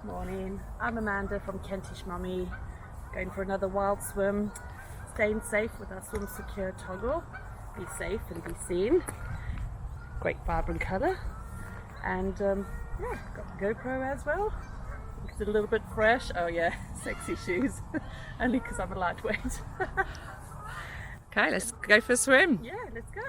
Morning, I'm Amanda from Kentish Mummy, going for another wild swim, staying safe with our swim secure toggle. Be safe and be seen. Great vibrant colour, and yeah, got the GoPro as well. It's a little bit fresh. Oh yeah, sexy shoes, only because I'm a lightweight. Okay, let's go for a swim. Yeah, let's go.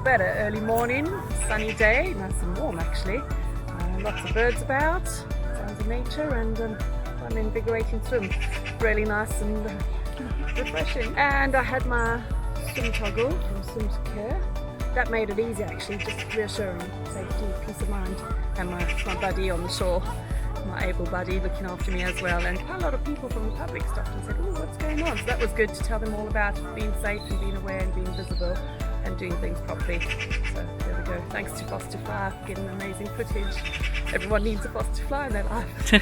Better early morning, sunny day, nice and warm actually. Lots of birds about, sounds of nature, and an invigorating swim. Really nice and refreshing. And I had my swim toggle from Swim Secure. That made it easy actually, just reassuring, safety, peace of mind. And my buddy on the shore, my able buddy looking after me as well. And quite a lot of people from the public stopped and said, oh, what's going on? So that was good to tell them all about being safe and being aware and being visible and doing things properly. So there we go. Thanks to Foster Fly for getting amazing footage. Everyone needs a Foster Fly in their life.